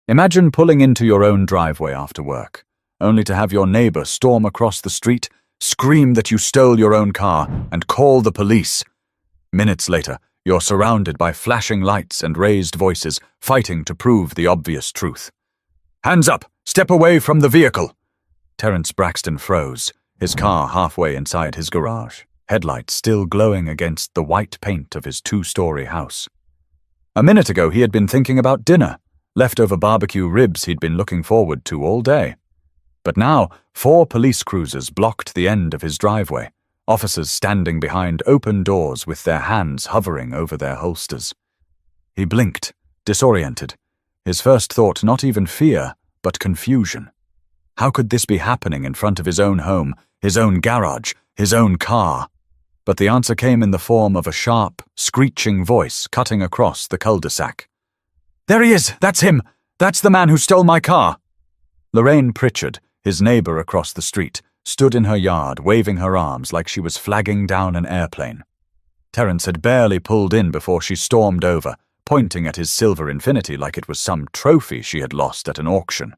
Imagine pulling into your own driveway after work, only to have your neighbor storm across the street, scream that you stole your own car, and call the police. Minutes later, you're surrounded by flashing lights and raised voices fighting to prove the obvious truth. "Hands up! Step away from the vehicle!" Terence Braxton froze, his car halfway inside his garage, headlights still glowing against the white paint of his two-story house. A minute ago, he had been thinking about dinner, leftover barbecue ribs he'd been looking forward to all day. But now, 4 police cruisers blocked the end of his driveway, officers standing behind open doors with their hands hovering over their holsters. He blinked, disoriented, his first thought not even fear, but confusion. How could this be happening in front of his own home, his own garage, his own car? But the answer came in the form of a sharp, screeching voice cutting across the cul-de-sac. "There he is! That's him! That's the man who stole my car!" Lorraine Pritchard, his neighbor across the street, stood in her yard, waving her arms like she was flagging down an airplane. Terence had barely pulled in before she stormed over, pointing at his silver Infiniti like it was some trophy she had lost at an auction.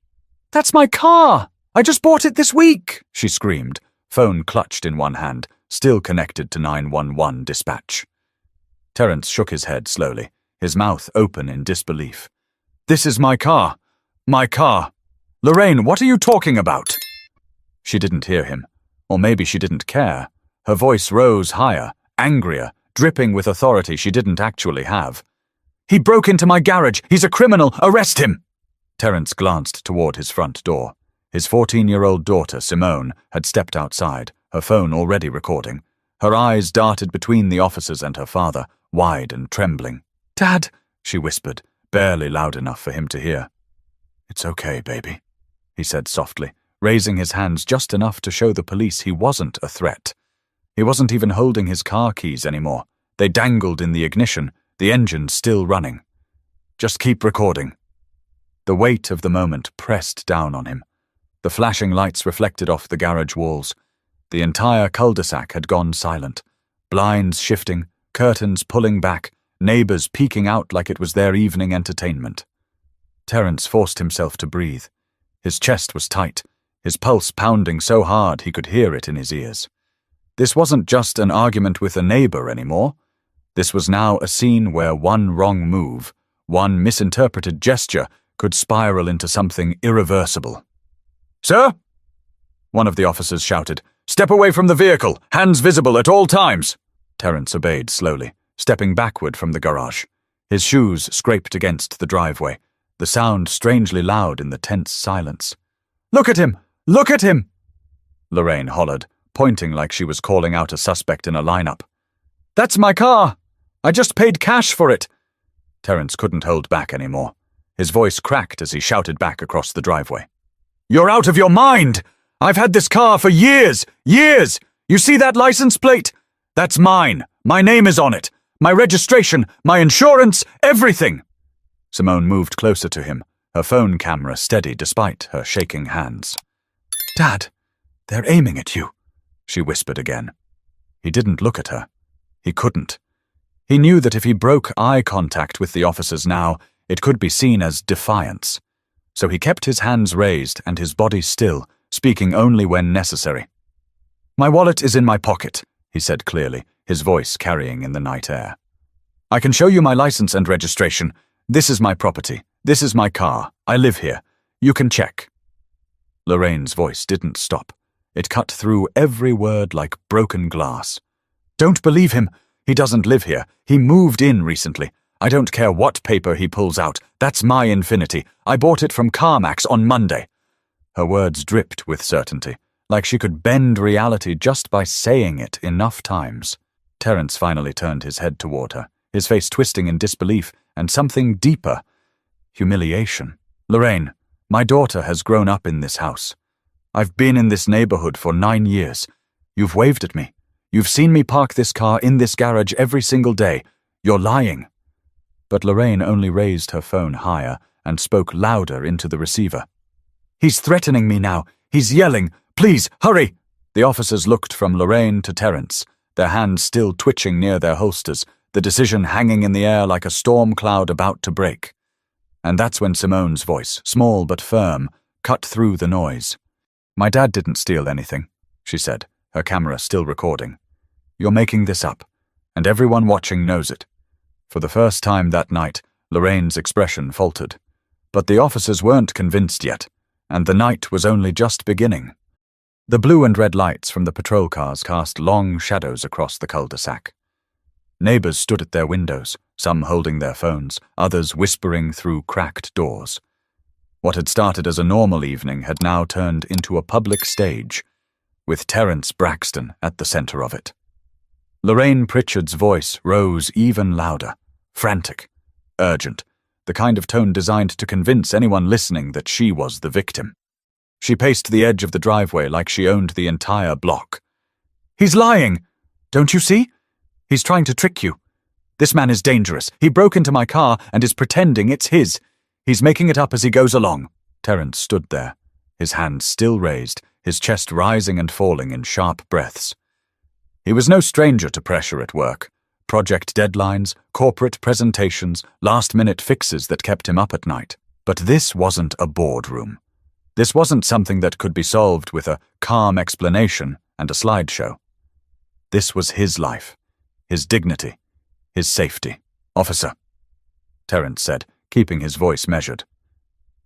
"That's my car! I just bought it this week!" she screamed, phone clutched in one hand, still connected to 911 dispatch. Terence shook his head slowly, his mouth open in disbelief. "This is my car! My car! Lorraine, what are you talking about?" She didn't hear him, or maybe she didn't care. Her voice rose higher, angrier, dripping with authority she didn't actually have. "He broke into my garage! He's a criminal! Arrest him!" Terence glanced toward his front door. His 14-year-old daughter, Simone, had stepped outside, her phone already recording. Her eyes darted between the officers and her father, wide and trembling. "Dad," she whispered, barely loud enough for him to hear. "It's okay, baby," he said softly, raising his hands just enough to show the police he wasn't a threat. He wasn't even holding his car keys anymore. They dangled in the ignition, the engine still running. "Just keep recording." The weight of the moment pressed down on him. The flashing lights reflected off the garage walls. The entire cul-de-sac had gone silent. Blinds shifting, curtains pulling back, neighbors peeking out like it was their evening entertainment. Terence forced himself to breathe. His chest was tight, his pulse pounding so hard he could hear it in his ears. This wasn't just an argument with a neighbor anymore. This was now a scene where one wrong move, one misinterpreted gesture, could spiral into something irreversible. "Sir?" one of the officers shouted. "Step away from the vehicle, hands visible at all times." Terence obeyed slowly, stepping backward from the garage. His shoes scraped against the driveway, the sound strangely loud in the tense silence. "Look at him! Look at him!" Lorraine hollered, pointing like she was calling out a suspect in a lineup. "That's my car! I just paid cash for it!" Terence couldn't hold back anymore. His voice cracked as he shouted back across the driveway. "You're out of your mind! I've had this car for years! Years! You see that license plate? That's mine! My name is on it! My registration, my insurance, everything!" Simone moved closer to him, her phone camera steady despite her shaking hands. "Dad, they're aiming at you," she whispered again. He didn't look at her. He couldn't. He knew that if he broke eye contact with the officers now, it could be seen as defiance. So he kept his hands raised and his body still, speaking only when necessary. "My wallet is in my pocket," he said clearly, his voice carrying in the night air. "I can show you my license and registration. This is my property. This is my car. I live here. You can check." Lorraine's voice didn't stop. It cut through every word like broken glass. "Don't believe him. He doesn't live here. He moved in recently. I don't care what paper he pulls out. That's my Infiniti. I bought it from CarMax on Monday." Her words dripped with certainty, like she could bend reality just by saying it enough times. Terence finally turned his head toward her, his face twisting in disbelief and something deeper. Humiliation. "Lorraine, my daughter has grown up in this house. I've been in this neighborhood for 9 years. You've waved at me. You've seen me park this car in this garage every single day. You're lying." But Lorraine only raised her phone higher and spoke louder into the receiver. "He's threatening me now. He's yelling. Please, hurry!" The officers looked from Lorraine to Terence, their hands still twitching near their holsters, the decision hanging in the air like a storm cloud about to break. And that's when Simone's voice, small but firm, cut through the noise. "My dad didn't steal anything," she said, her camera still recording. "You're making this up, and everyone watching knows it." For the first time that night, Lorraine's expression faltered. But the officers weren't convinced yet, and the night was only just beginning. The blue and red lights from the patrol cars cast long shadows across the cul-de-sac. Neighbours stood at their windows, some holding their phones, others whispering through cracked doors. What had started as a normal evening had now turned into a public stage, with Terence Braxton at the centre of it. Lorraine Pritchard's voice rose even louder, frantic, urgent, the kind of tone designed to convince anyone listening that she was the victim. She paced the edge of the driveway like she owned the entire block. "He's lying! Don't you see? He's trying to trick you. This man is dangerous. He broke into my car and is pretending it's his. He's making it up as he goes along." Terence stood there, his hands still raised, his chest rising and falling in sharp breaths. He was no stranger to pressure at work. Project deadlines, corporate presentations, last-minute fixes that kept him up at night. But this wasn't a boardroom. This wasn't something that could be solved with a calm explanation and a slideshow. This was his life, his dignity, his safety. "Officer," Terence said, keeping his voice measured.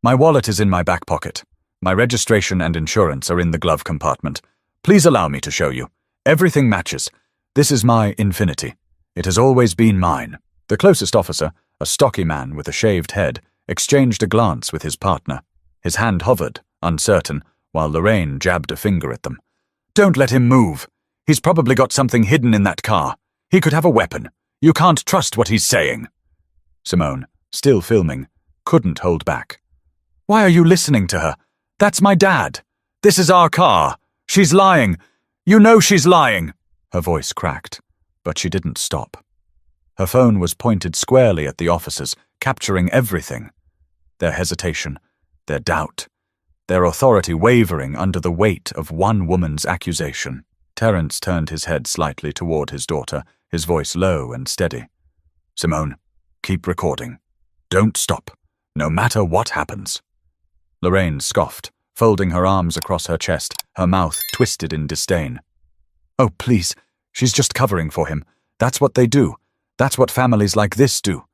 "My wallet is in my back pocket. My registration and insurance are in the glove compartment. Please allow me to show you. Everything matches. This is my Infinity. It has always been mine." The closest officer, a stocky man with a shaved head, exchanged a glance with his partner. His hand hovered, uncertain, while Lorraine jabbed a finger at them. "Don't let him move. He's probably got something hidden in that car. He could have a weapon. You can't trust what he's saying." Simone, still filming, couldn't hold back. "Why are you listening to her? That's my dad. This is our car. She's lying. You know she's lying." Her voice cracked, but she didn't stop. Her phone was pointed squarely at the officers, capturing everything. Their hesitation, their doubt, their authority wavering under the weight of one woman's accusation. Terence turned his head slightly toward his daughter, his voice low and steady. "Simone, keep recording. Don't stop, no matter what happens." Lorraine scoffed, folding her arms across her chest, her mouth twisted in disdain. "Oh, please, she's just covering for him. That's what they do. That's what families like this do.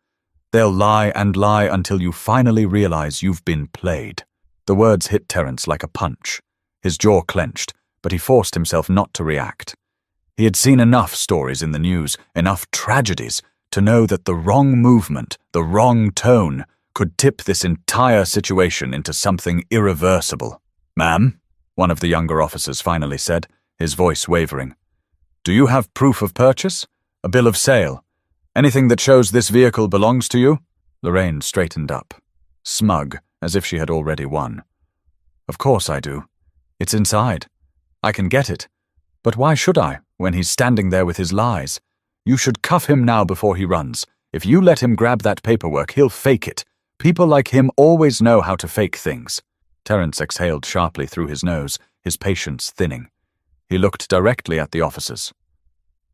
They'll lie and lie until you finally realize you've been played." The words hit Terence like a punch. His jaw clenched, but he forced himself not to react. He had seen enough stories in the news, enough tragedies, to know that the wrong movement, the wrong tone, could tip this entire situation into something irreversible. "Ma'am," one of the younger officers finally said, his voice wavering. "Do you have proof of purchase? A bill of sale? Anything that shows this vehicle belongs to you?" Lorraine straightened up, smug, as if she had already won. "Of course I do. It's inside. I can get it. But why should I, when he's standing there with his lies? You should cuff him now before he runs. If you let him grab that paperwork, he'll fake it. People like him always know how to fake things." Terence exhaled sharply through his nose, his patience thinning. He looked directly at the officers.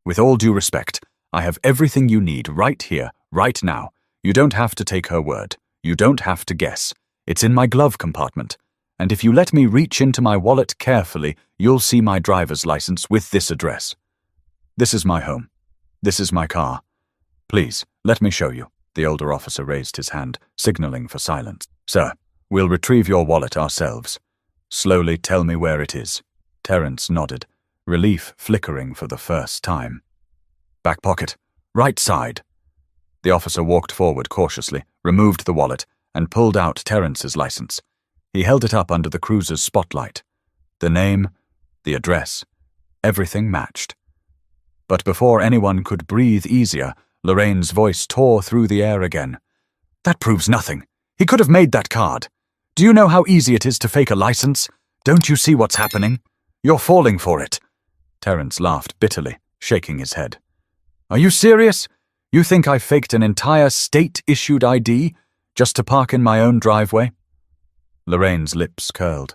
"With all due respect, I have everything you need right here, right now. You don't have to take her word. You don't have to guess. It's in my glove compartment. And if you let me reach into my wallet carefully, you'll see my driver's license with this address. This is my home. This is my car. Please, let me show you." The older officer raised his hand, signaling for silence. "Sir, we'll retrieve your wallet ourselves. Slowly tell me where it is." Terence nodded, relief flickering for the first time. "Back pocket, right side." The officer walked forward cautiously, removed the wallet, and pulled out Terence's license. He held it up under the cruiser's spotlight. The name, the address, everything matched. But before anyone could breathe easier, Lorraine's voice tore through the air again. "That proves nothing. He could have made that card. Do you know how easy it is to fake a license? Don't you see what's happening? You're falling for it." Terence laughed bitterly, shaking his head. "Are you serious? You think I faked an entire state-issued ID just to park in my own driveway?" Lorraine's lips curled.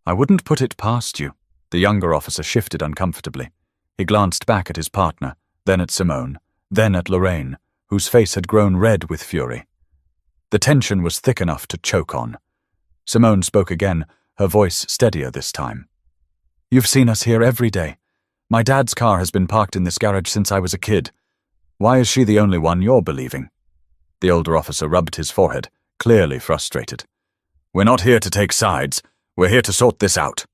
"I wouldn't put it past you." The younger officer shifted uncomfortably. He glanced back at his partner, then at Simone, then at Lorraine, whose face had grown red with fury. The tension was thick enough to choke on. Simone spoke again, her voice steadier this time. "You've seen us here every day. My dad's car has been parked in this garage since I was a kid. Why is she the only one you're believing?" The older officer rubbed his forehead, clearly frustrated. "We're not here to take sides. We're here to sort this out."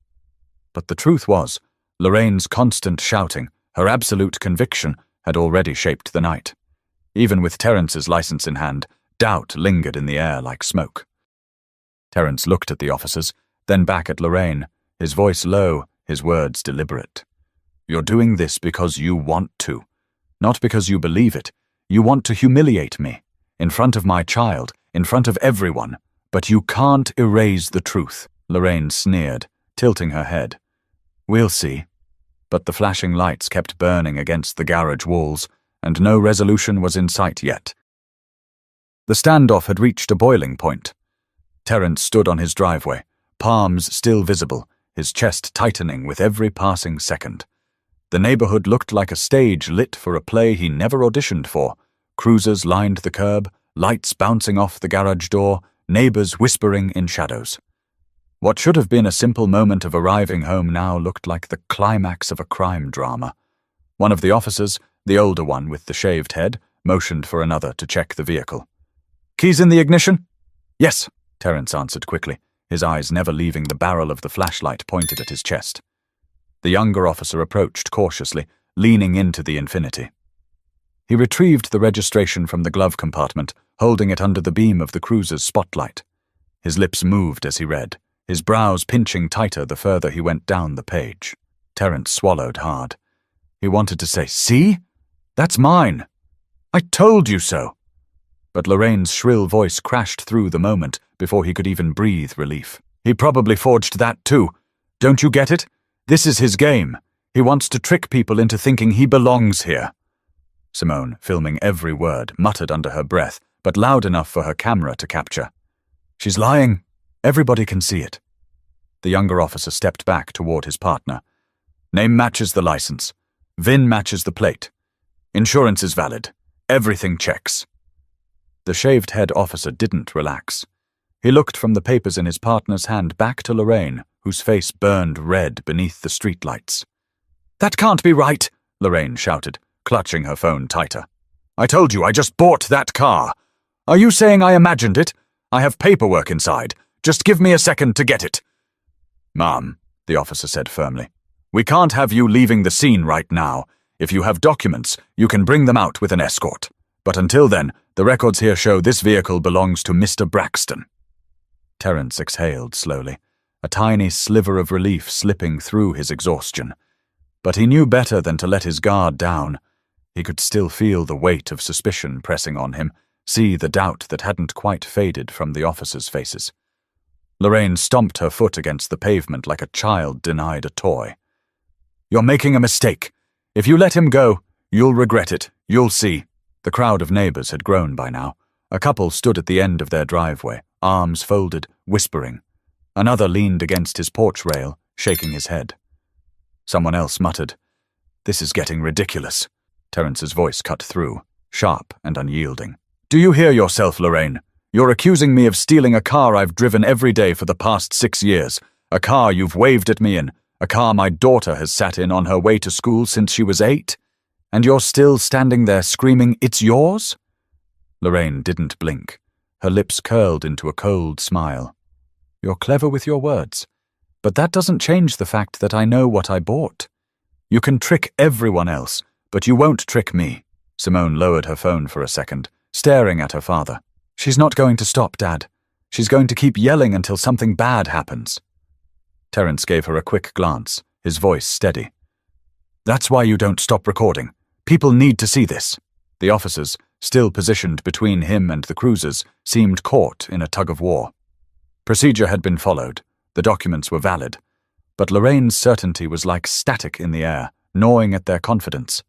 But the truth was, Lorraine's constant shouting, her absolute conviction, had already shaped the night. Even with Terrence's license in hand, doubt lingered in the air like smoke. Terrence looked at the officers, then back at Lorraine, his voice low, his words deliberate. "You're doing this because you want to, not because you believe it. You want to humiliate me, in front of my child, in front of everyone, but you can't erase the truth," Lorraine sneered, tilting her head. "We'll see." But the flashing lights kept burning against the garage walls, and no resolution was in sight yet. The standoff had reached a boiling point. Terrence stood on his driveway, palms still visible, his chest tightening with every passing second. The neighborhood looked like a stage lit for a play he never auditioned for. Cruisers lined the curb, lights bouncing off the garage door, neighbors whispering in shadows. What should have been a simple moment of arriving home now looked like the climax of a crime drama. One of the officers, the older one with the shaved head, motioned for another to check the vehicle. "Keys in the ignition?" "Yes," Terrence answered quickly, his eyes never leaving the barrel of the flashlight pointed at his chest. The younger officer approached cautiously, leaning into the Infinity. He retrieved the registration from the glove compartment, holding it under the beam of the cruiser's spotlight. His lips moved as he read, his brows pinching tighter the further he went down the page. Terrence swallowed hard. He wanted to say, "See? That's mine. I told you so." But Lorraine's shrill voice crashed through the moment before he could even breathe relief. "He probably forged that too. Don't you get it? This is his game. He wants to trick people into thinking he belongs here." Simone, filming every word, muttered under her breath, but loud enough for her camera to capture. "She's lying. Everybody can see it." The younger officer stepped back toward his partner. "Name matches the license. VIN matches the plate. Insurance is valid. Everything checks." The shaved head officer didn't relax. He looked from the papers in his partner's hand back to Lorraine, whose face burned red beneath the streetlights. "That can't be right," Lorraine shouted, clutching her phone tighter. "I told you I just bought that car. Are you saying I imagined it? I have paperwork inside. Just give me a second to get it." "Ma'am," the officer said firmly, "we can't have you leaving the scene right now. If you have documents, you can bring them out with an escort. But until then, the records here show this vehicle belongs to Mr. Braxton." Terrence exhaled slowly, a tiny sliver of relief slipping through his exhaustion. But he knew better than to let his guard down. He could still feel the weight of suspicion pressing on him, see the doubt that hadn't quite faded from the officers' faces. Lorraine stomped her foot against the pavement like a child denied a toy. "You're making a mistake. If you let him go, you'll regret it. You'll see." The crowd of neighbors had grown by now. A couple stood at the end of their driveway, arms folded, whispering. Another leaned against his porch rail, shaking his head. Someone else muttered, "This is getting ridiculous." Terrence's voice cut through, sharp and unyielding. "Do you hear yourself, Lorraine? You're accusing me of stealing a car I've driven every day for the past 6 years, a car you've waved at me in, a car my daughter has sat in on her way to school since she was 8? And you're still standing there screaming, 'It's yours?'" Lorraine didn't blink. Her lips curled into a cold smile. "You're clever with your words, but that doesn't change the fact that I know what I bought. You can trick everyone else, but you won't trick me." Simone lowered her phone for a second, staring at her father. "She's not going to stop, Dad. She's going to keep yelling until something bad happens." Terrence gave her a quick glance, his voice steady. "That's why you don't stop recording. People need to see this." The officers, still positioned between him and the cruisers, seemed caught in a tug-of-war. Procedure had been followed. The documents were valid. But Lorraine's certainty was like static in the air, gnawing at their confidence.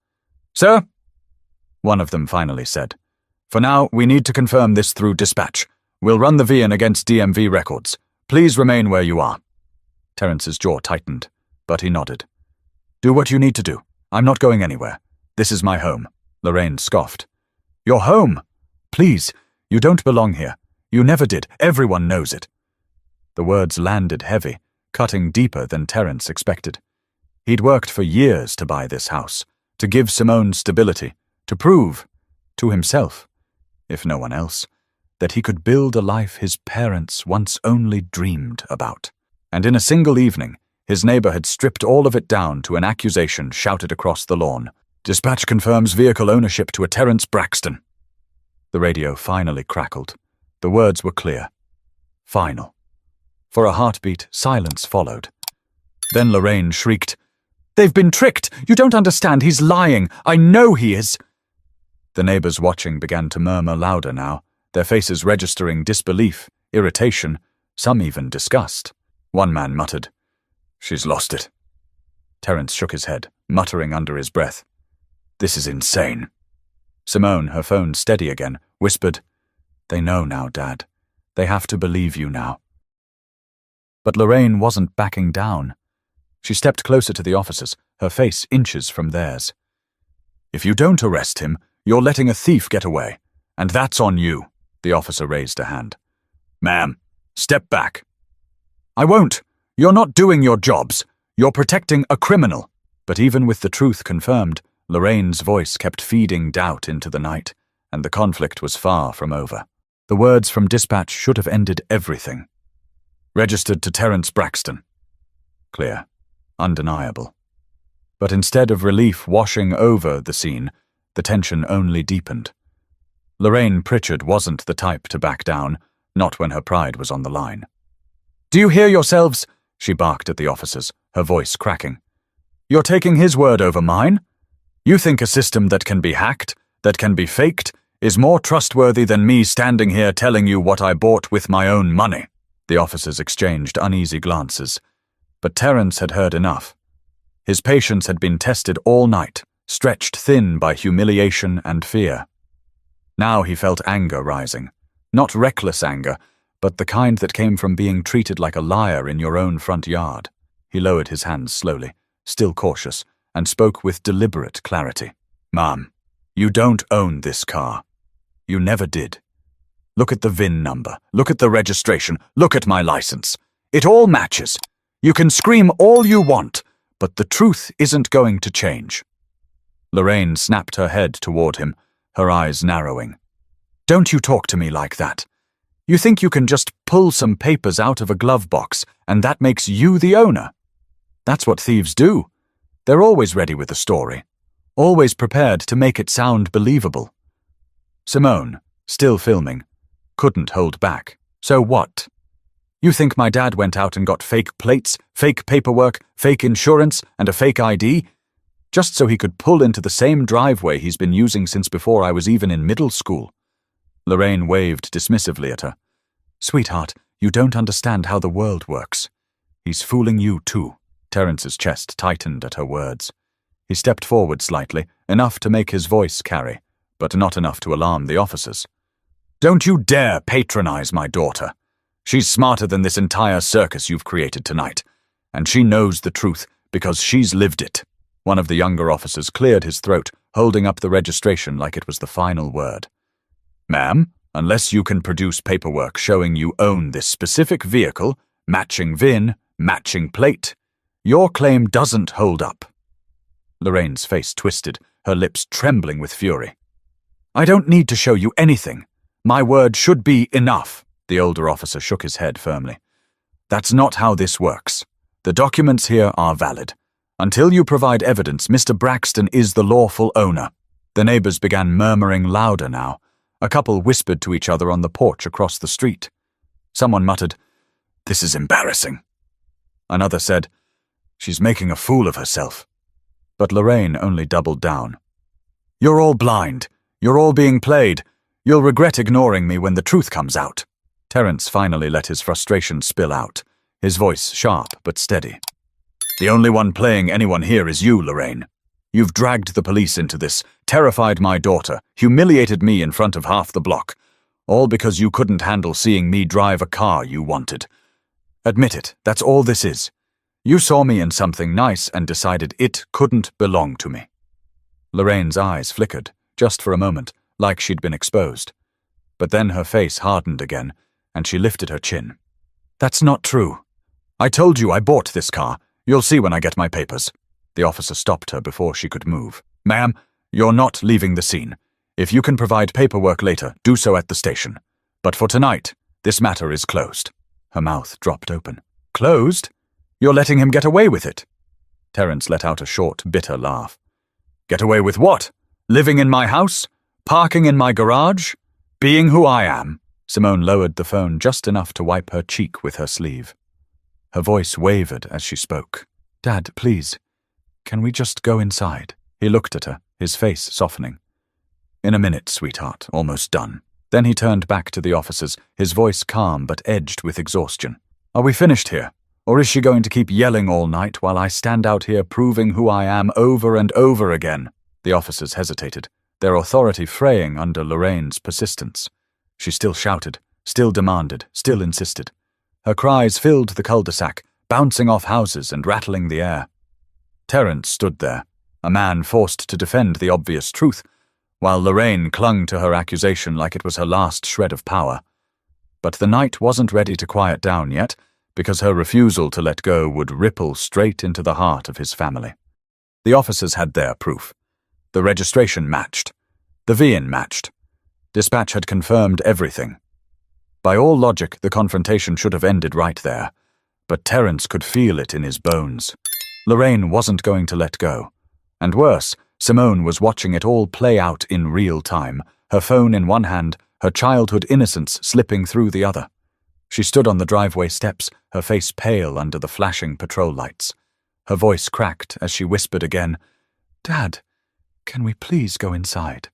"Sir?" one of them finally said. "For now, we need to confirm this through dispatch. We'll run the VIN against DMV records. Please remain where you are." Terrence's jaw tightened, but he nodded. "Do what you need to do. I'm not going anywhere. This is my home." Lorraine scoffed. "Your home? Please, you don't belong here. You never did. Everyone knows it." The words landed heavy, cutting deeper than Terence expected. He'd worked for years to buy this house, to give Simone stability, to prove, to himself, if no one else, that he could build a life his parents once only dreamed about. And in a single evening, his neighbor had stripped all of it down to an accusation shouted across the lawn. "Dispatch confirms vehicle ownership to a Terence Braxton." The radio finally crackled. The words were clear. Final. For a heartbeat, silence followed. Then Lorraine shrieked, "They've been tricked! You don't understand! He's lying! I know he is!" The neighbors watching began to murmur louder now, their faces registering disbelief, irritation, some even disgust. One man muttered, "She's lost it." Terence shook his head, muttering under his breath, "This is insane." Simone, her phone steady again, whispered, "They know now, Dad. They have to believe you now." But Lorraine wasn't backing down. She stepped closer to the officers, her face inches from theirs. "If you don't arrest him, you're letting a thief get away, and that's on you." The officer raised a hand. "Ma'am, step back." "I won't. You're not doing your jobs. You're protecting a criminal." But even with the truth confirmed, Lorraine's voice kept feeding doubt into the night, and the conflict was far from over. The words from dispatch should have ended everything. "Registered to Terence Braxton." Clear. Undeniable. But instead of relief washing over the scene, the tension only deepened. Lorraine Pritchard wasn't the type to back down, not when her pride was on the line. "Do you hear yourselves?" she barked at the officers, her voice cracking. "You're taking his word over mine? You think a system that can be hacked, that can be faked, is more trustworthy than me standing here telling you what I bought with my own money?" The officers exchanged uneasy glances. But Terence had heard enough. His patience had been tested all night, stretched thin by humiliation and fear. Now he felt anger rising. Not reckless anger, but the kind that came from being treated like a liar in your own front yard. He lowered his hands slowly, still cautious, and spoke with deliberate clarity. "Ma'am, you don't own this car. You never did. Look at the VIN number. Look at the registration. Look at my license. It all matches. You can scream all you want, but the truth isn't going to change." Lorraine snapped her head toward him, her eyes narrowing. "Don't you talk to me like that. You think you can just pull some papers out of a glove box, and that makes you the owner? That's what thieves do. They're always ready with a story, always prepared to make it sound believable." Simone, still filming, couldn't hold back. "So what? You think my dad went out and got fake plates, fake paperwork, fake insurance, and a fake ID? Just so he could pull into the same driveway he's been using since before I was even in middle school?" Lorraine waved dismissively at her. "Sweetheart, you don't understand how the world works. He's fooling you too." Terence's chest tightened at her words. He stepped forward slightly, enough to make his voice carry, but not enough to alarm the officers. "Don't you dare patronize my daughter. She's smarter than this entire circus you've created tonight, and she knows the truth because she's lived it." One of the younger officers cleared his throat, holding up the registration like it was the final word. "Ma'am, unless you can produce paperwork showing you own this specific vehicle, matching VIN, matching plate, your claim doesn't hold up." Lorraine's face twisted, her lips trembling with fury. "I don't need to show you anything. My word should be enough." The older officer shook his head firmly. "That's not how this works. The documents here are valid. Until you provide evidence, Mr. Braxton is the lawful owner." The neighbors began murmuring louder now. A couple whispered to each other on the porch across the street. Someone muttered, "This is embarrassing." Another said, "She's making a fool of herself." But Lorraine only doubled down. "You're all blind. You're all being played. You'll regret ignoring me when the truth comes out." Terence finally let his frustration spill out, his voice sharp but steady. "The only one playing anyone here is you, Lorraine. You've dragged the police into this, terrified my daughter, humiliated me in front of half the block, all because you couldn't handle seeing me drive a car you wanted. Admit it, that's all this is. You saw me in something nice and decided it couldn't belong to me." Lorraine's eyes flickered, just for a moment, like she'd been exposed. But then her face hardened again, and she lifted her chin. "That's not true. I told you I bought this car. You'll see when I get my papers." The officer stopped her before she could move. "Ma'am, you're not leaving the scene. If you can provide paperwork later, do so at the station. But for tonight, this matter is closed." Her mouth dropped open. "Closed? You're letting him get away with it?" Terence let out a short, bitter laugh. "Get away with what? Living in my house? Parking in my garage? Being who I am?" Simone lowered the phone just enough to wipe her cheek with her sleeve. Her voice wavered as she spoke. "Dad, please, can we just go inside?" He looked at her, his face softening. "In a minute, sweetheart, almost done." Then he turned back to the officers, his voice calm but edged with exhaustion. "Are we finished here? Or is she going to keep yelling all night while I stand out here proving who I am over and over again?" The officers hesitated, their authority fraying under Lorraine's persistence. She still shouted, still demanded, still insisted. Her cries filled the cul-de-sac, bouncing off houses and rattling the air. Terence stood there, a man forced to defend the obvious truth, while Lorraine clung to her accusation like it was her last shred of power. But the night wasn't ready to quiet down yet, because her refusal to let go would ripple straight into the heart of his family. The officers had their proof. The registration matched. The VIN matched. Dispatch had confirmed everything. By all logic, the confrontation should have ended right there, but Terence could feel it in his bones. Lorraine wasn't going to let go. And worse, Simone was watching it all play out in real time, her phone in one hand, her childhood innocence slipping through the other. She stood on the driveway steps, her face pale under the flashing patrol lights. Her voice cracked as she whispered again, "Dad, can we please go inside?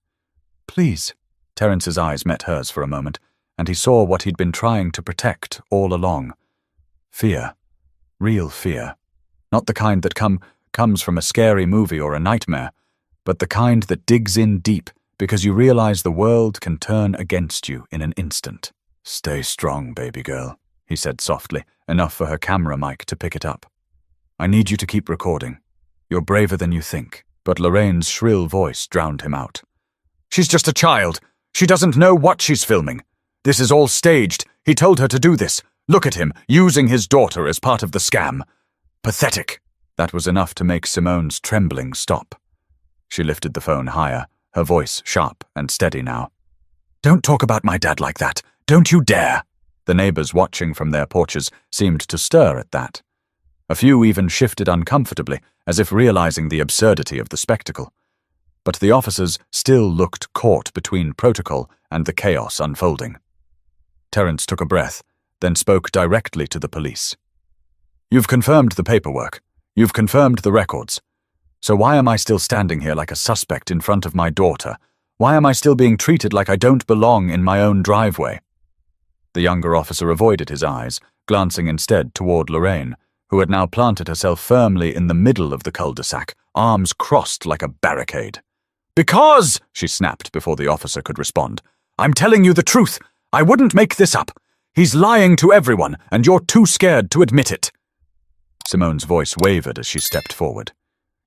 Please." Terence's eyes met hers for a moment, and he saw what he'd been trying to protect all along. Fear. Real fear. Not the kind that comes from a scary movie or a nightmare, but the kind that digs in deep because you realize the world can turn against you in an instant. "Stay strong, baby girl," he said softly, enough for her camera mic to pick it up. "I need you to keep recording. You're braver than you think." But Lorraine's shrill voice drowned him out. "She's just a child. She doesn't know what she's filming. This is all staged. He told her to do this. Look at him, using his daughter as part of the scam. Pathetic." That was enough to make Simone's trembling stop. She lifted the phone higher, her voice sharp and steady now. "Don't talk about my dad like that. Don't you dare." The neighbors watching from their porches seemed to stir at that. A few even shifted uncomfortably, as if realizing the absurdity of the spectacle. But the officers still looked caught between protocol and the chaos unfolding. Terence took a breath, then spoke directly to the police. "You've confirmed the paperwork. You've confirmed the records. So why am I still standing here like a suspect in front of my daughter? Why am I still being treated like I don't belong in my own driveway?" The younger officer avoided his eyes, glancing instead toward Lorraine, who had now planted herself firmly in the middle of the cul-de-sac, arms crossed like a barricade. "Because," she snapped before the officer could respond, "I'm telling you the truth. I wouldn't make this up. He's lying to everyone, and you're too scared to admit it." Simone's voice wavered as she stepped forward.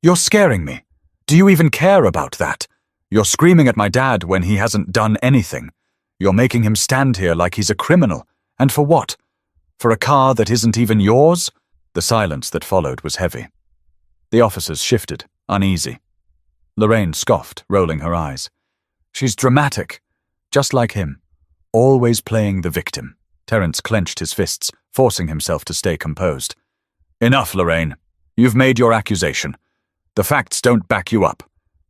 "You're scaring me. Do you even care about that? You're screaming at my dad when he hasn't done anything. You're making him stand here like he's a criminal. And for what? For a car that isn't even yours?" The silence that followed was heavy. The officers shifted, uneasy. Lorraine scoffed, rolling her eyes. "She's dramatic, just like him, always playing the victim." Terence clenched his fists, forcing himself to stay composed. "Enough, Lorraine. You've made your accusation. The facts don't back you up.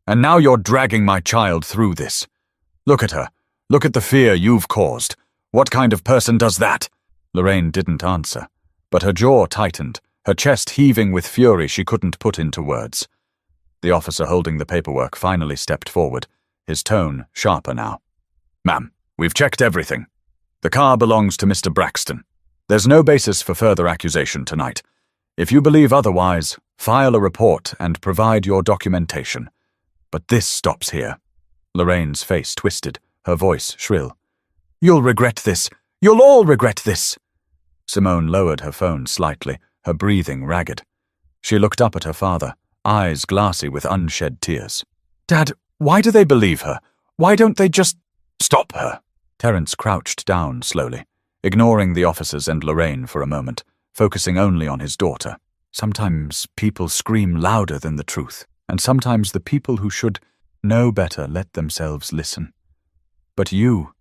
And now you're dragging my child through this. Look at her. Look at the fear you've caused. What kind of person does that?" Lorraine didn't answer, but her jaw tightened, her chest heaving with fury she couldn't put into words. The officer holding the paperwork finally stepped forward, his tone sharper now. "Ma'am, we've checked everything. The car belongs to Mr. Braxton. There's no basis for further accusation tonight. If you believe otherwise, file a report and provide your documentation. But this stops here." Lorraine's face twisted, her voice shrill. "You'll regret this. You'll all regret this." Simone lowered her phone slightly, her breathing ragged. She looked up at her father, eyes glassy with unshed tears. "Dad, why do they believe her? Why don't they just—" "Stop her," Terence crouched down slowly, ignoring the officers and Lorraine for a moment, focusing only on his daughter. Sometimes people scream louder than the truth, and sometimes the people who should know better let themselves listen. But you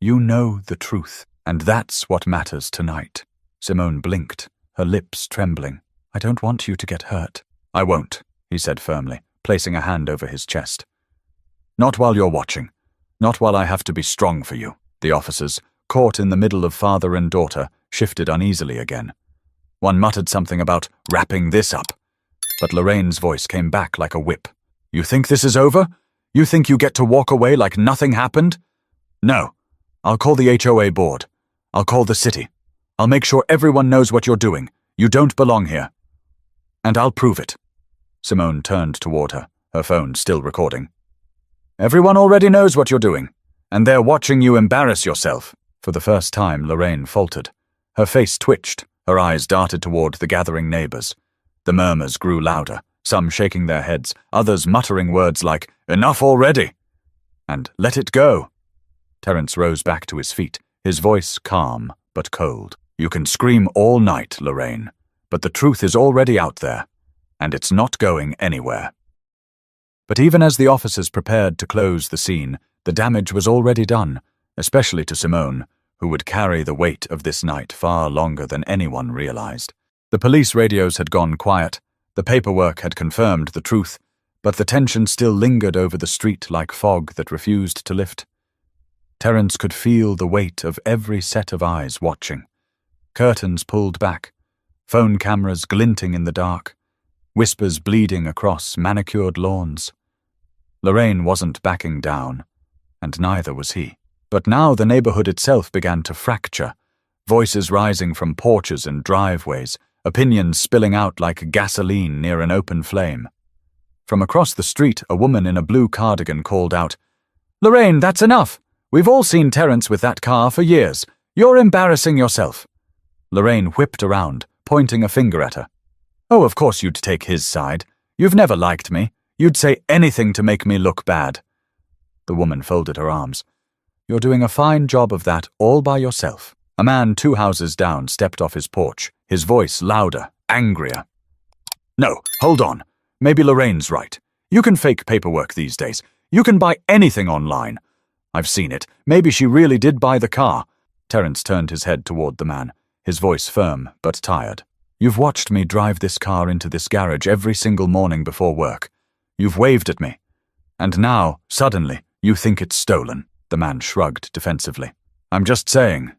know the truth, and that's what matters tonight. Simone blinked, her lips trembling. I don't want you to get hurt. I won't, he said firmly, placing a hand over his chest. Not while you're watching. Not while I have to be strong for you. The officers, caught in the middle of father and daughter, shifted uneasily again. One muttered something about wrapping this up, but Lorraine's voice came back like a whip. You think this is over? You think you get to walk away like nothing happened? No. I'll call the HOA board. I'll call the city. I'll make sure everyone knows what you're doing. You don't belong here. And I'll prove it. Simone turned toward her, her phone still recording. Everyone already knows what you're doing, and they're watching you embarrass yourself. For the first time, Lorraine faltered. Her face twitched, her eyes darted toward the gathering neighbors. The murmurs grew louder, some shaking their heads, others muttering words like, "Enough already!" and "Let it go." Terence rose back to his feet, his voice calm but cold. You can scream all night, Lorraine, but the truth is already out there, and it's not going anywhere. But even as the officers prepared to close the scene, the damage was already done, especially to Simone, who would carry the weight of this night far longer than anyone realized. The police radios had gone quiet, the paperwork had confirmed the truth, but the tension still lingered over the street like fog that refused to lift. Terence could feel the weight of every set of eyes watching. Curtains pulled back, phone cameras glinting in the dark, whispers bleeding across manicured lawns. Lorraine wasn't backing down, and neither was he. But now the neighborhood itself began to fracture, voices rising from porches and driveways, opinions spilling out like gasoline near an open flame. From across the street, a woman in a blue cardigan called out, "Lorraine, that's enough! We've all seen Terence with that car for years. You're embarrassing yourself." Lorraine whipped around, pointing a finger at her. "Oh, of course you'd take his side. You've never liked me. You'd say anything to make me look bad." The woman folded her arms. "You're doing a fine job of that all by yourself." A man 2 houses down stepped off his porch, his voice louder, angrier. "No, hold on. Maybe Lorraine's right. You can fake paperwork these days. You can buy anything online. I've seen it. Maybe she really did buy the car." Terence turned his head toward the man, his voice firm but tired. "You've watched me drive this car into this garage every single morning before work. You've waved at me. And now, suddenly, you think it's stolen." The man shrugged defensively. "I'm just saying.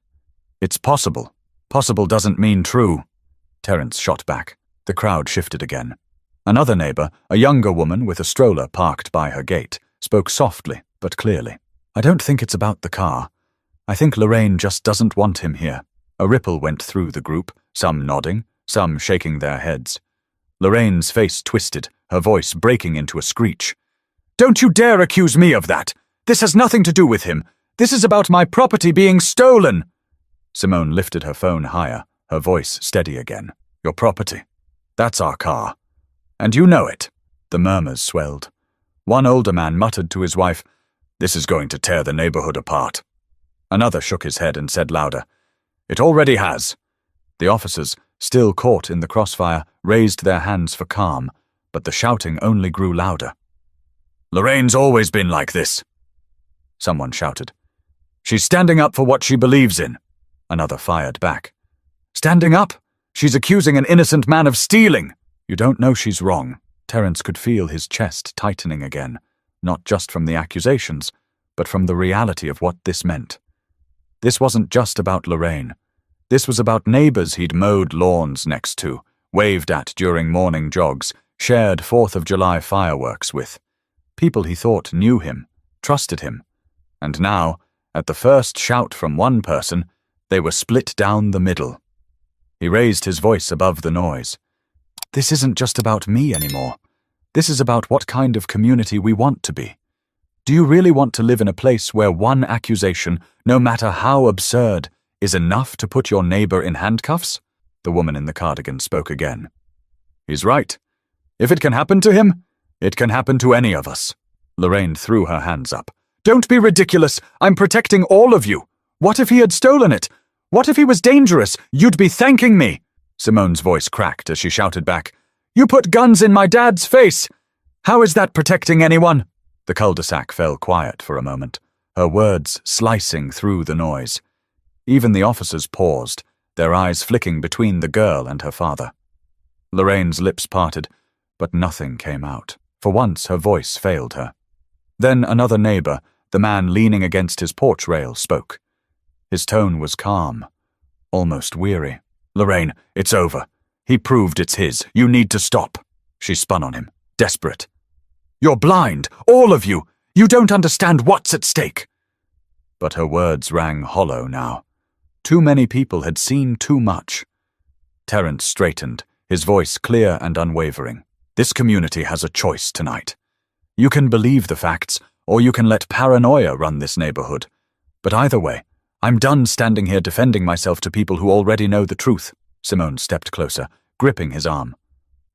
It's possible. Possible doesn't mean true." Terence shot back. The crowd shifted again. Another neighbor, a younger woman with a stroller parked by her gate, spoke softly but clearly. "I don't think it's about the car. I think Lorraine just doesn't want him here." A ripple went through the group, some nodding, some shaking their heads. Lorraine's face twisted, her voice breaking into a screech. "Don't you dare accuse me of that! This has nothing to do with him! This is about my property being stolen!" Simone lifted her phone higher, her voice steady again. "Your property. That's our car. And you know it." The murmurs swelled. One older man muttered to his wife, "This is going to tear the neighborhood apart." Another shook his head and said louder, "It already has." The officers, still caught in the crossfire, raised their hands for calm, but the shouting only grew louder. "Lorraine's always been like this," someone shouted. "She's standing up for what she believes in," another fired back. "Standing up? She's accusing an innocent man of stealing." "You don't know she's wrong." Terence could feel his chest tightening again, not just from the accusations, but from the reality of what this meant. This wasn't just about Lorraine. This was about neighbors he'd mowed lawns next to, waved at during morning jogs, shared 4th of July fireworks with. People he thought knew him, trusted him. And now, at the first shout from one person, they were split down the middle. He raised his voice above the noise. "This isn't just about me anymore. This is about what kind of community we want to be. Do you really want to live in a place where one accusation, no matter how absurd, is enough to put your neighbor in handcuffs?" The woman in the cardigan spoke again. "He's right. If it can happen to him, it can happen to any of us." Lorraine threw her hands up. "Don't be ridiculous. I'm protecting all of you. What if he had stolen it? What if he was dangerous? You'd be thanking me. Simone's voice cracked as she shouted back, You put guns in my dad's face! How is that protecting anyone? The cul-de-sac fell quiet for a moment, her words slicing through the noise. Even the officers paused, their eyes flicking between the girl and her father. Lorraine's lips parted, but nothing came out. For once her voice failed her. Then another neighbour, the man leaning against his porch rail, spoke. His tone was calm, almost weary. Lorraine, it's over. He proved it's his. You need to stop. She spun on him, desperate. You're blind, all of you. You don't understand what's at stake. But her words rang hollow now. Too many people had seen too much. Terence straightened, his voice clear and unwavering. This community has a choice tonight. You can believe the facts, or you can let paranoia run this neighborhood. But either way, I'm done standing here defending myself to people who already know the truth. Simone stepped closer, gripping his arm.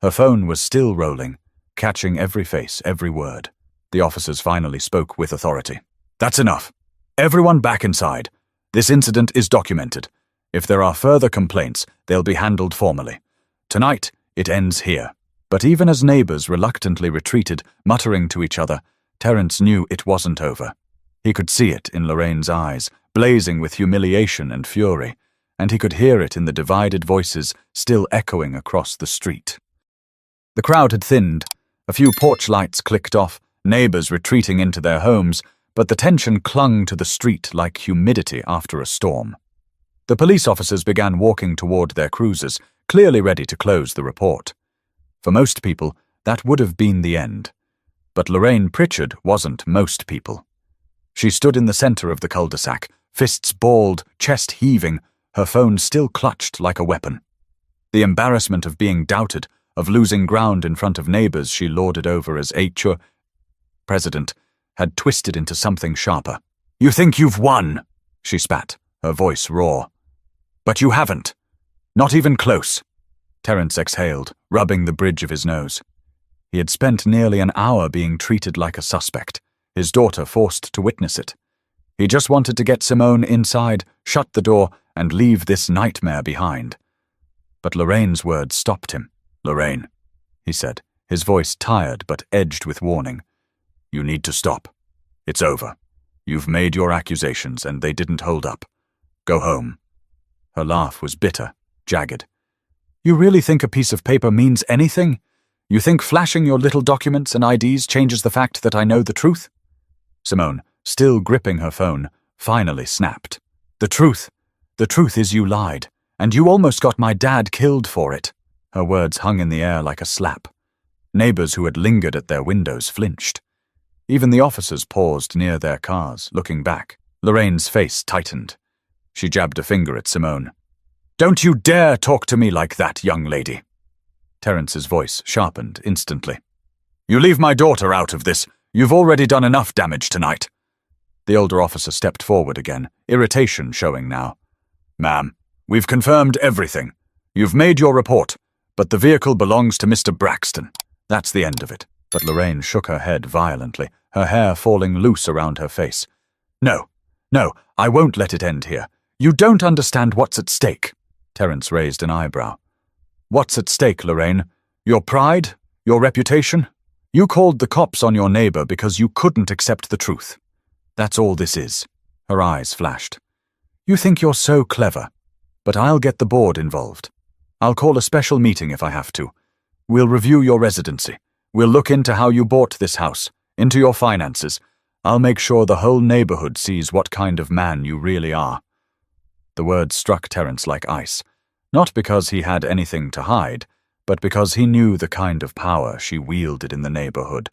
Her phone was still rolling, catching every face, every word. The officers finally spoke with authority. That's enough. Everyone back inside. This incident is documented. If there are further complaints, they'll be handled formally. Tonight, it ends here. But even as neighbors reluctantly retreated, muttering to each other, Terence knew it wasn't over. He could see it in Lorraine's eyes, blazing with humiliation and fury, and he could hear it in the divided voices still echoing across the street. The crowd had thinned. A few porch lights clicked off, neighbors retreating into their homes, but the tension clung to the street like humidity after a storm. The police officers began walking toward their cruisers, clearly ready to close the report. For most people, that would have been the end. But Lorraine Pritchard wasn't most people. She stood in the center of the cul-de-sac, fists balled, chest heaving, her phone still clutched like a weapon. The embarrassment of being doubted, of losing ground in front of neighbors she lorded over as HOA president, had twisted into something sharper. You think you've won, she spat, her voice raw. But you haven't. Not even close. Terence exhaled, rubbing the bridge of his nose. He had spent nearly an hour being treated like a suspect, his daughter forced to witness it. He just wanted to get Simone inside, shut the door, and leave this nightmare behind. But Lorraine's words stopped him. Lorraine, he said, his voice tired but edged with warning. You need to stop. It's over. You've made your accusations and they didn't hold up. Go home. Her laugh was bitter, jagged. You really think a piece of paper means anything? You think flashing your little documents and IDs changes the fact that I know the truth? Simone, still gripping her phone, finally snapped. The truth is you lied, and you almost got my dad killed for it. Her words hung in the air like a slap. Neighbors who had lingered at their windows flinched. Even the officers paused near their cars, looking back. Lorraine's face tightened. She jabbed a finger at Simone. Don't you dare talk to me like that, young lady. Terence's voice sharpened instantly. You leave my daughter out of this. You've already done enough damage tonight. The older officer stepped forward again, irritation showing now. Ma'am, we've confirmed everything. You've made your report, but the vehicle belongs to Mr. Braxton. That's the end of it. But Lorraine shook her head violently, her hair falling loose around her face. No, I won't let it end here. You don't understand what's at stake. Terence raised an eyebrow. What's at stake, Lorraine? Your pride? Your reputation? You called the cops on your neighbor because you couldn't accept the truth. That's all this is. Her eyes flashed. You think you're so clever, but I'll get the board involved. I'll call a special meeting if I have to. We'll review your residency. We'll look into how you bought this house, into your finances. I'll make sure the whole neighborhood sees what kind of man you really are. The words struck Terence like ice, not because he had anything to hide, but because he knew the kind of power she wielded in the neighborhood.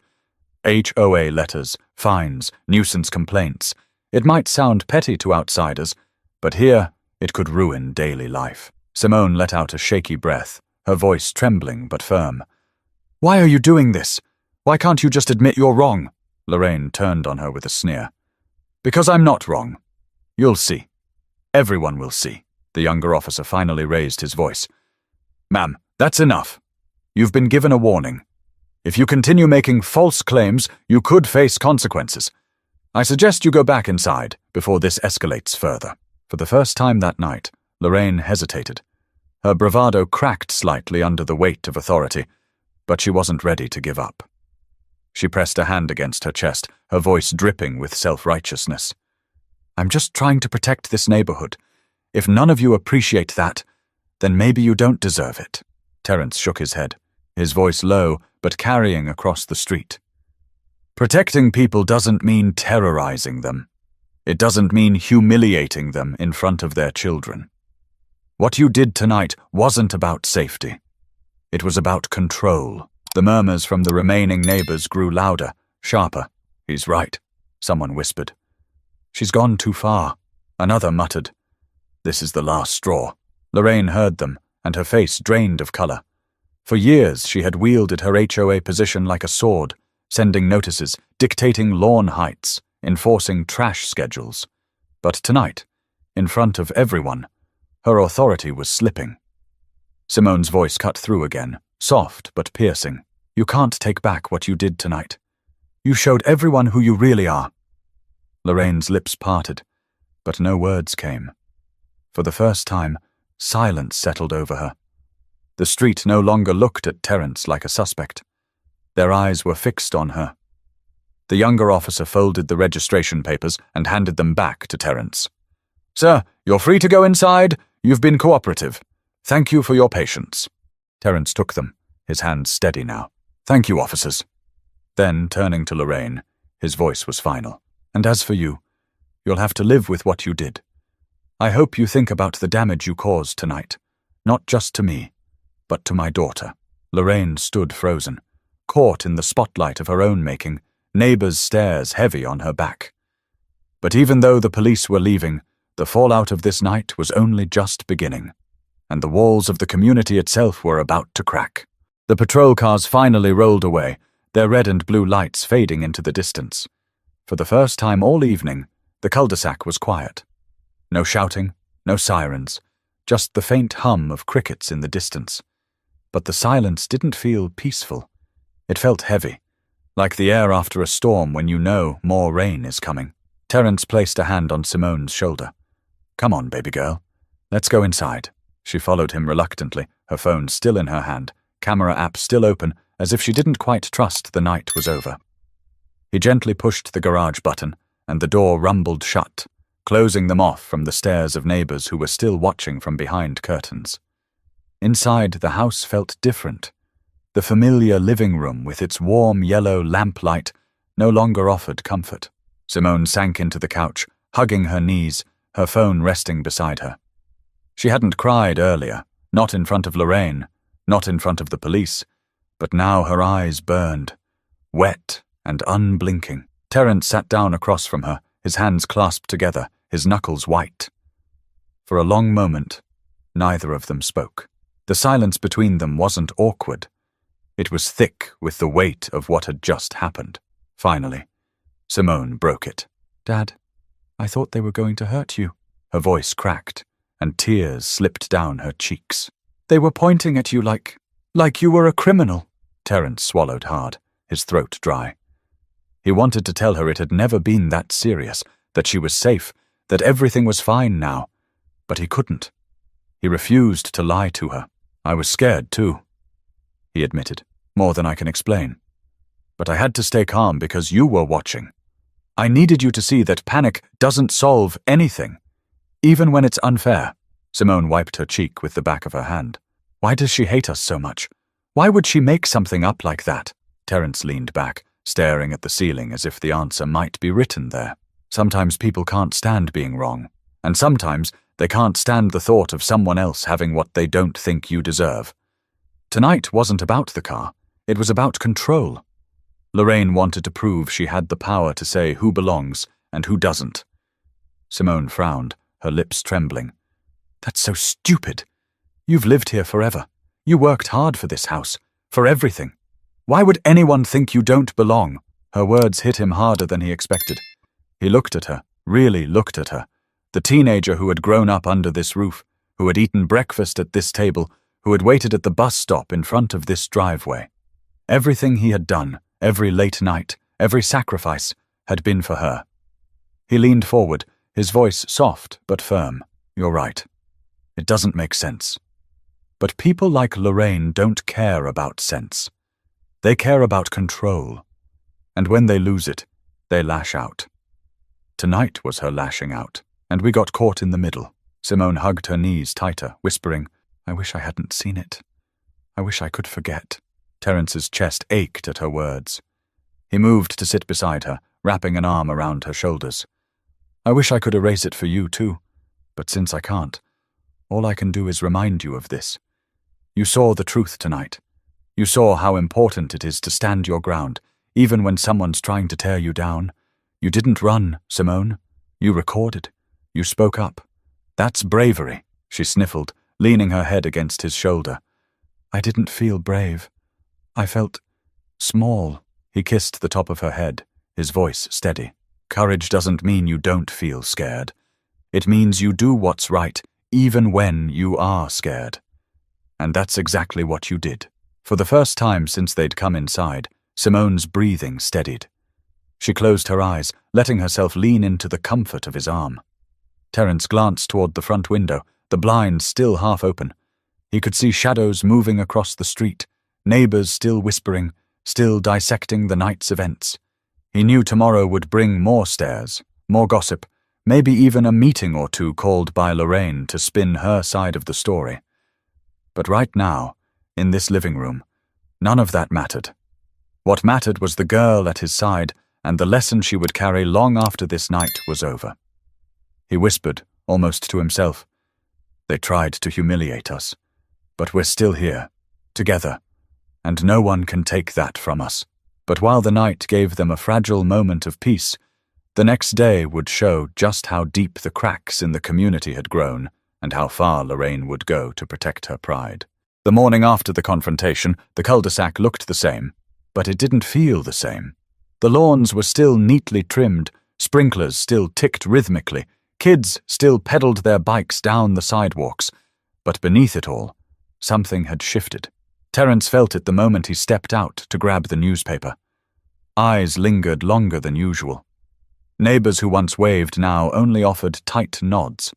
HOA letters, fines, nuisance complaints. It might sound petty to outsiders, but here it could ruin daily life. Simone let out a shaky breath, her voice trembling but firm. Why are you doing this? Why can't you just admit you're wrong? Lorraine turned on her with a sneer. Because I'm not wrong. You'll see. Everyone will see. The younger officer finally raised his voice. Ma'am, that's enough. You've been given a warning. If you continue making false claims, you could face consequences. I suggest you go back inside before this escalates further. For the first time that night, Lorraine hesitated. Her bravado cracked slightly under the weight of authority, but she wasn't ready to give up. She pressed a hand against her chest, her voice dripping with self-righteousness. "I'm just trying to protect this neighborhood. If none of you appreciate that, then maybe you don't deserve it." Terence shook his head, his voice low but carrying across the street. "Protecting people doesn't mean terrorizing them. It doesn't mean humiliating them in front of their children. What you did tonight wasn't about safety. It was about control." The murmurs from the remaining neighbors grew louder, sharper. "He's right," someone whispered. "She's gone too far," another muttered. "This is the last straw." Lorraine heard them, and her face drained of color. For years she had wielded her HOA position like a sword, sending notices, dictating lawn heights, enforcing trash schedules. But tonight, in front of everyone, her authority was slipping. Simone's voice cut through again, soft but piercing. "You can't take back what you did tonight. You showed everyone who you really are." Lorraine's lips parted, but no words came. For the first time, silence settled over her. The street no longer looked at Terence like a suspect. Their eyes were fixed on her. The younger officer folded the registration papers and handed them back to Terence. "Sir, you're free to go inside. You've been cooperative. Thank you for your patience." Terence took them, his hands steady now. "Thank you, officers." Then, turning to Lorraine, his voice was final. "And as for you, you'll have to live with what you did. I hope you think about the damage you caused tonight, not just to me, but to my daughter." Lorraine stood frozen, caught in the spotlight of her own making, neighbors' stares heavy on her back. But even though the police were leaving, the fallout of this night was only just beginning, and the walls of the community itself were about to crack. The patrol cars finally rolled away, their red and blue lights fading into the distance. For the first time all evening, the cul-de-sac was quiet. No shouting, no sirens, just the faint hum of crickets in the distance. But the silence didn't feel peaceful. It felt heavy, like the air after a storm when you know more rain is coming. Terence placed a hand on Simone's shoulder. "Come on, baby girl. Let's go inside." She followed him reluctantly, her phone still in her hand, camera app still open, as if she didn't quite trust the night was over. He gently pushed the garage button, and the door rumbled shut, closing them off from the stares of neighbors who were still watching from behind curtains. Inside, the house felt different. The familiar living room with its warm yellow lamplight no longer offered comfort. Simone sank into the couch, hugging her knees, her phone resting beside her. She hadn't cried earlier, not in front of Lorraine, not in front of the police, but now her eyes burned, wet and unblinking. Terence sat down across from her, his hands clasped together, his knuckles white. For a long moment, neither of them spoke. The silence between them wasn't awkward. It was thick with the weight of what had just happened. Finally, Simone broke it. "Dad, I thought they were going to hurt you." Her voice cracked, and tears slipped down her cheeks. "They were pointing at you like you were a criminal." Terence swallowed hard, his throat dry. He wanted to tell her it had never been that serious, that she was safe, that everything was fine now, but he couldn't. He refused to lie to her. "I was scared too," he admitted, "more than I can explain. But I had to stay calm because you were watching. I needed you to see that panic doesn't solve anything, even when it's unfair." Simone wiped her cheek with the back of her hand. "Why does she hate us so much? Why would she make something up like that?" Terence leaned back, staring at the ceiling as if the answer might be written there. Sometimes people can't stand being wrong, and sometimes they can't stand the thought of someone else having what they don't think you deserve. Tonight wasn't about the car. It was about control. Lorraine wanted to prove she had the power to say who belongs and who doesn't. Simone frowned, her lips trembling. "That's so stupid. You've lived here forever. You worked hard for this house, for everything. Why would anyone think you don't belong?" Her words hit him harder than he expected. He looked at her, really looked at her, the teenager who had grown up under this roof, who had eaten breakfast at this table, who had waited at the bus stop in front of this driveway. Everything he had done, every late night, every sacrifice, had been for her. He leaned forward, his voice soft but firm. You're right. It doesn't make sense. But people like Lorraine don't care about sense. They care about control. And when they lose it, they lash out. Tonight was her lashing out, and we got caught in the middle. Simone hugged her knees tighter, whispering, I wish I hadn't seen it. I wish I could forget. Terence's chest ached at her words. He moved to sit beside her, wrapping an arm around her shoulders. I wish I could erase it for you, too. But since I can't, all I can do is remind you of this. You saw the truth tonight. You saw how important it is to stand your ground, even when someone's trying to tear you down. You didn't run, Simone. You recorded. You spoke up. That's bravery, she sniffled, leaning her head against his shoulder. I didn't feel brave. I felt small. He kissed the top of her head, his voice steady. Courage doesn't mean you don't feel scared. It means you do what's right, even when you are scared. And that's exactly what you did. For the first time since they'd come inside, Simone's breathing steadied. She closed her eyes, letting herself lean into the comfort of his arm. Terence glanced toward the front window, the blinds still half open. He could see shadows moving across the street, neighbors still whispering, still dissecting the night's events. He knew tomorrow would bring more stares, more gossip, maybe even a meeting or two called by Lorraine to spin her side of the story. But right now, in this living room, none of that mattered. What mattered was the girl at his side and the lesson she would carry long after this night was over. He whispered, almost to himself, They tried to humiliate us, but we're still here, together, and no one can take that from us. But while the night gave them a fragile moment of peace, the next day would show just how deep the cracks in the community had grown and how far Lorraine would go to protect her pride. The morning after the confrontation, the cul-de-sac looked the same, but it didn't feel the same. The lawns were still neatly trimmed, sprinklers still ticked rhythmically, kids still pedaled their bikes down the sidewalks, but beneath it all, something had shifted. Terence felt it the moment he stepped out to grab the newspaper. Eyes lingered longer than usual. Neighbors who once waved now only offered tight nods.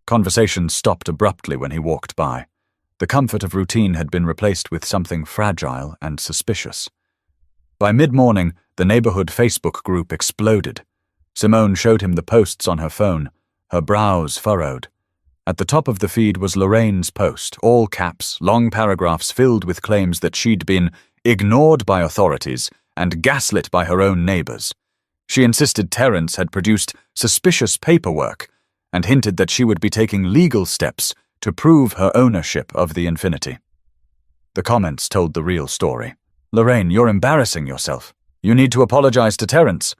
Conversations stopped abruptly when he walked by. The comfort of routine had been replaced with something fragile and suspicious. By mid-morning, the neighborhood Facebook group exploded. Simone showed him the posts on her phone, her brows furrowed. At the top of the feed was Lorraine's post, all caps, long paragraphs filled with claims that she'd been ignored by authorities and gaslit by her own neighbors. She insisted Terence had produced suspicious paperwork and hinted that she would be taking legal steps to prove her ownership of the Infinity. The comments told the real story. Lorraine, you're embarrassing yourself. You need to apologize to Terence.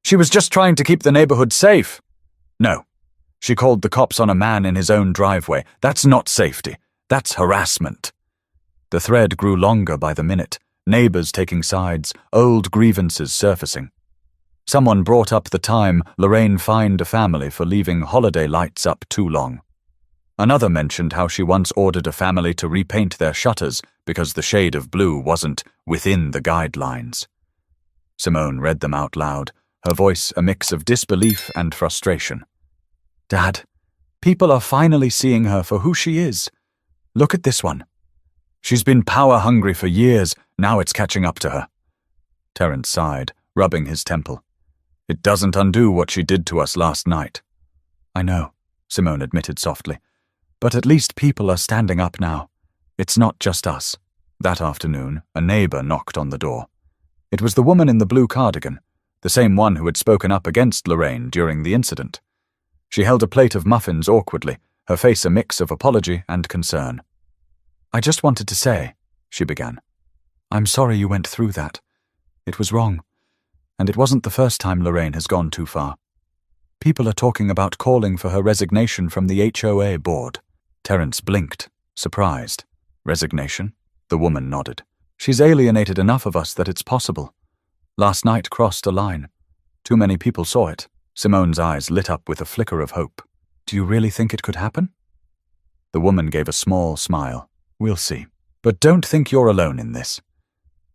She was just trying to keep the neighborhood safe. No. She called the cops on a man in his own driveway. That's not safety. That's harassment. The thread grew longer by the minute, neighbors taking sides, old grievances surfacing. Someone brought up the time Lorraine fined a family for leaving holiday lights up too long. Another mentioned how she once ordered a family to repaint their shutters because the shade of blue wasn't within the guidelines. Simone read them out loud, her voice a mix of disbelief and frustration. Dad, people are finally seeing her for who she is. Look at this one. She's been power-hungry for years, now it's catching up to her. Terence sighed, rubbing his temple. It doesn't undo what she did to us last night. I know, Simone admitted softly. But at least people are standing up now. It's not just us. That afternoon, a neighbor knocked on the door. It was the woman in the blue cardigan, the same one who had spoken up against Lorraine during the incident. She held a plate of muffins awkwardly, her face a mix of apology and concern. I just wanted to say, she began, I'm sorry you went through that. It was wrong. And it wasn't the first time Lorraine has gone too far. People are talking about calling for her resignation from the HOA board. Terence blinked, surprised. Resignation? The woman nodded. She's alienated enough of us that it's possible. Last night crossed a line. Too many people saw it. Simone's eyes lit up with a flicker of hope. Do you really think it could happen? The woman gave a small smile. We'll see. But don't think you're alone in this.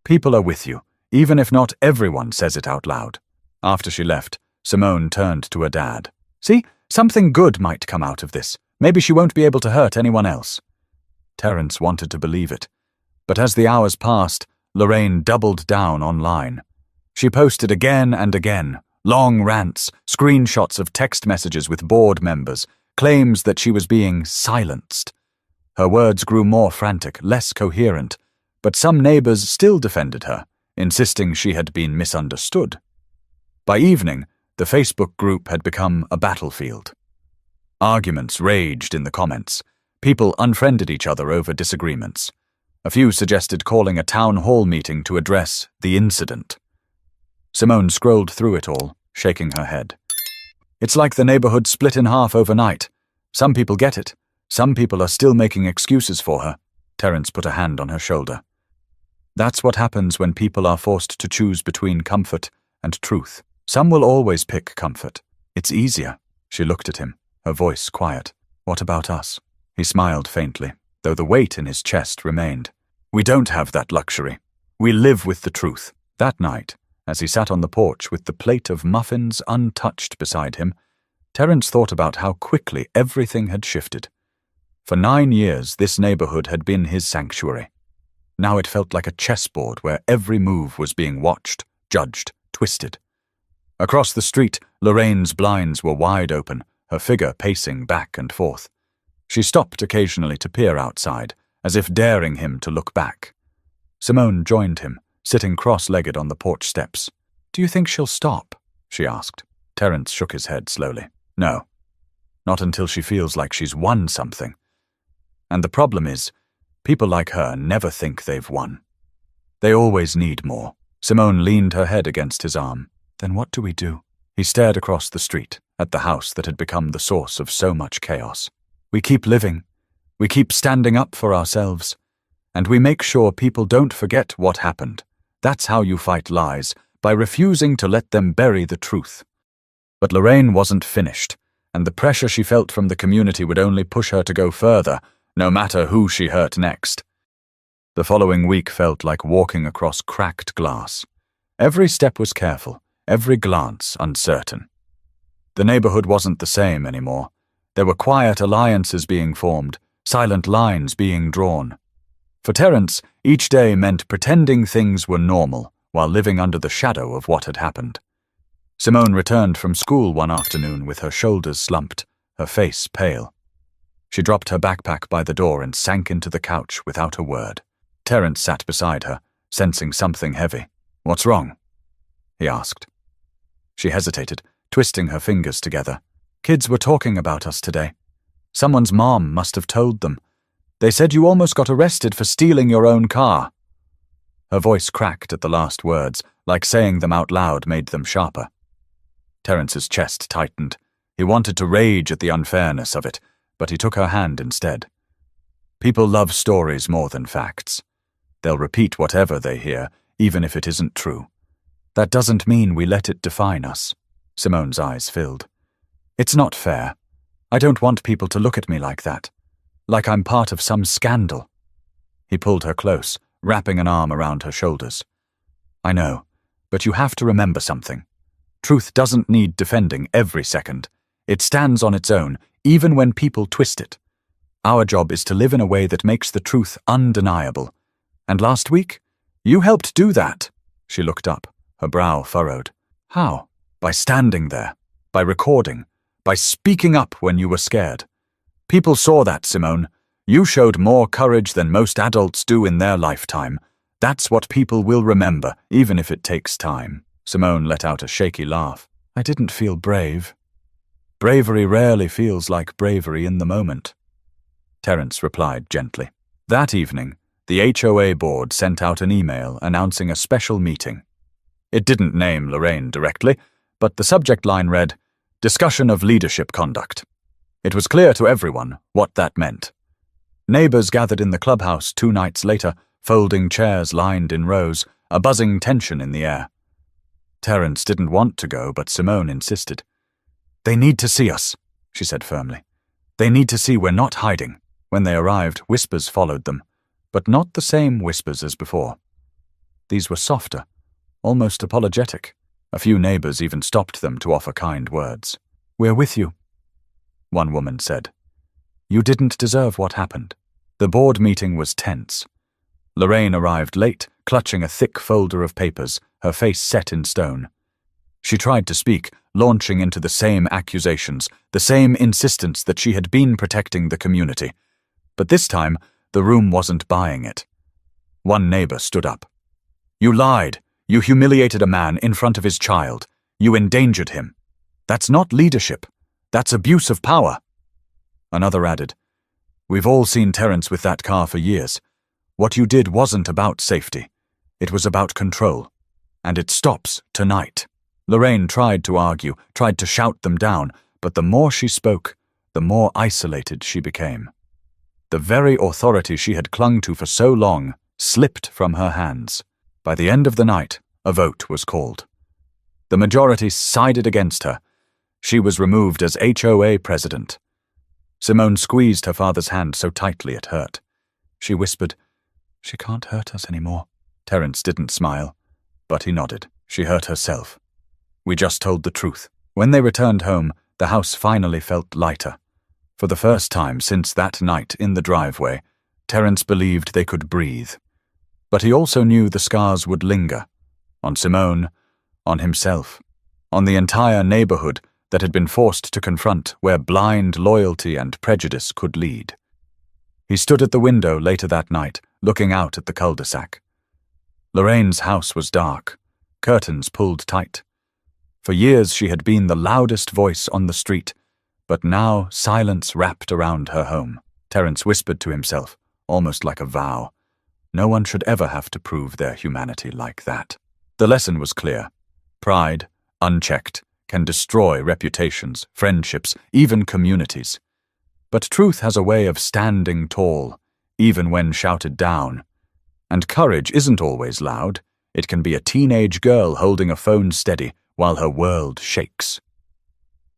People are with you, even if not everyone says it out loud. After she left, Simone turned to her dad. See, something good might come out of this. Maybe she won't be able to hurt anyone else. Terence wanted to believe it. But as the hours passed, Lorraine doubled down online. She posted again and again, long rants, screenshots of text messages with board members, claims that she was being silenced. Her words grew more frantic, less coherent, but some neighbours still defended her, insisting she had been misunderstood. By evening, the Facebook group had become a battlefield. Arguments raged in the comments. People unfriended each other over disagreements. A few suggested calling a town hall meeting to address the incident. Simone scrolled through it all, shaking her head. It's like the neighbourhood split in half overnight. Some people get it. Some people are still making excuses for her. Terence put a hand on her shoulder. That's what happens when people are forced to choose between comfort and truth. Some will always pick comfort. It's easier. She looked at him, her voice quiet. What about us? He smiled faintly, though the weight in his chest remained. We don't have that luxury. We live with the truth. That night, as he sat on the porch with the plate of muffins untouched beside him, Terence thought about how quickly everything had shifted. For 9 years, this neighbourhood had been his sanctuary. Now it felt like a chessboard where every move was being watched, judged, twisted. Across the street, Lorraine's blinds were wide open, her figure pacing back and forth. She stopped occasionally to peer outside, as if daring him to look back. Simone joined him, sitting cross-legged on the porch steps. Do you think she'll stop? She asked. Terence shook his head slowly. No. Not until she feels like she's won something. And the problem is, people like her never think they've won. They always need more. Simone leaned her head against his arm. Then what do we do? He stared across the street, at the house that had become the source of so much chaos. We keep living. We keep standing up for ourselves. And we make sure people don't forget what happened. That's how you fight lies, by refusing to let them bury the truth. But Lorraine wasn't finished, and the pressure she felt from the community would only push her to go further, no matter who she hurt next. The following week felt like walking across cracked glass. Every step was careful, every glance uncertain. The neighbourhood wasn't the same anymore. There were quiet alliances being formed, silent lines being drawn. For Terence, each day meant pretending things were normal while living under the shadow of what had happened. Simone returned from school one afternoon with her shoulders slumped, her face pale. She dropped her backpack by the door and sank into the couch without a word. Terence sat beside her, sensing something heavy. What's wrong? He asked. She hesitated, twisting her fingers together. Kids were talking about us today. Someone's mom must have told them. They said you almost got arrested for stealing your own car. Her voice cracked at the last words, like saying them out loud made them sharper. Terence's chest tightened. He wanted to rage at the unfairness of it, but he took her hand instead. People love stories more than facts. They'll repeat whatever they hear, even if it isn't true. That doesn't mean we let it define us. Simone's eyes filled. It's not fair. I don't want people to look at me like that. Like I'm part of some scandal. He pulled her close, wrapping an arm around her shoulders. I know, but you have to remember something. Truth doesn't need defending every second. It stands on its own, even when people twist it. Our job is to live in a way that makes the truth undeniable. And last week, you helped do that. She looked up, her brow furrowed. How? By standing there, by recording, by speaking up when you were scared. People saw that, Simone. You showed more courage than most adults do in their lifetime. That's what people will remember, even if it takes time. Simone let out a shaky laugh. I didn't feel brave. Bravery rarely feels like bravery in the moment. Terence replied gently. That evening, the HOA board sent out an email announcing a special meeting. It didn't name Lorraine directly, but the subject line read, Discussion of Leadership Conduct. It was clear to everyone what that meant. Neighbours gathered in the clubhouse 2 nights later, folding chairs lined in rows, a buzzing tension in the air. Terence didn't want to go, but Simone insisted. They need to see us, she said firmly. They need to see we're not hiding. When they arrived, whispers followed them, but not the same whispers as before. These were softer, almost apologetic. A few neighbours even stopped them to offer kind words. "We're with you," one woman said. "You didn't deserve what happened." The board meeting was tense. Lorraine arrived late, clutching a thick folder of papers, her face set in stone. She tried to speak, launching into the same accusations, the same insistence that she had been protecting the community. But this time, the room wasn't buying it. One neighbor stood up. "You lied. You humiliated a man in front of his child. You endangered him. That's not leadership. That's abuse of power." Another added, "We've all seen Terence with that car for years. What you did wasn't about safety. It was about control. And it stops tonight." Lorraine tried to argue, tried to shout them down, but the more she spoke, the more isolated she became. The very authority she had clung to for so long slipped from her hands. By the end of the night, a vote was called. The majority sided against her. She was removed as HOA president. Simone squeezed her father's hand so tightly it hurt. She whispered, "She can't hurt us anymore." Terence didn't smile, but he nodded. She hurt herself. "We just told the truth." When they returned home, the house finally felt lighter. For the first time since that night in the driveway, Terence believed they could breathe. But he also knew the scars would linger. On Simone, on himself, on the entire neighborhood that had been forced to confront where blind loyalty and prejudice could lead. He stood at the window later that night, looking out at the cul-de-sac. Lorraine's house was dark, curtains pulled tight. For years she had been the loudest voice on the street, but now silence wrapped around her home. Terence whispered to himself, almost like a vow. No one should ever have to prove their humanity like that. The lesson was clear. Pride, unchecked, can destroy reputations, friendships, even communities. But truth has a way of standing tall, even when shouted down. And courage isn't always loud. It can be a teenage girl holding a phone steady while her world shakes.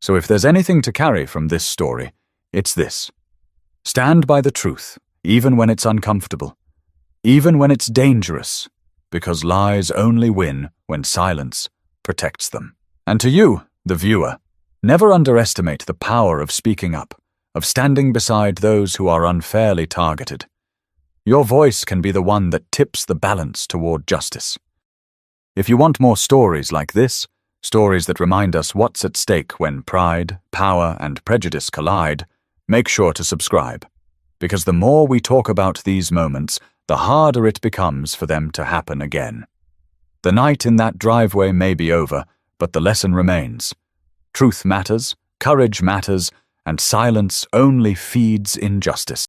So if there's anything to carry from this story, it's this. Stand by the truth, even when it's uncomfortable, even when it's dangerous, because lies only win when silence protects them. And to you, the viewer, never underestimate the power of speaking up, of standing beside those who are unfairly targeted. Your voice can be the one that tips the balance toward justice. If you want more stories like this, stories that remind us what's at stake when pride, power, and prejudice collide, make sure to subscribe. Because the more we talk about these moments, the harder it becomes for them to happen again. The night in that driveway may be over, but the lesson remains. Truth matters, courage matters, and silence only feeds injustice.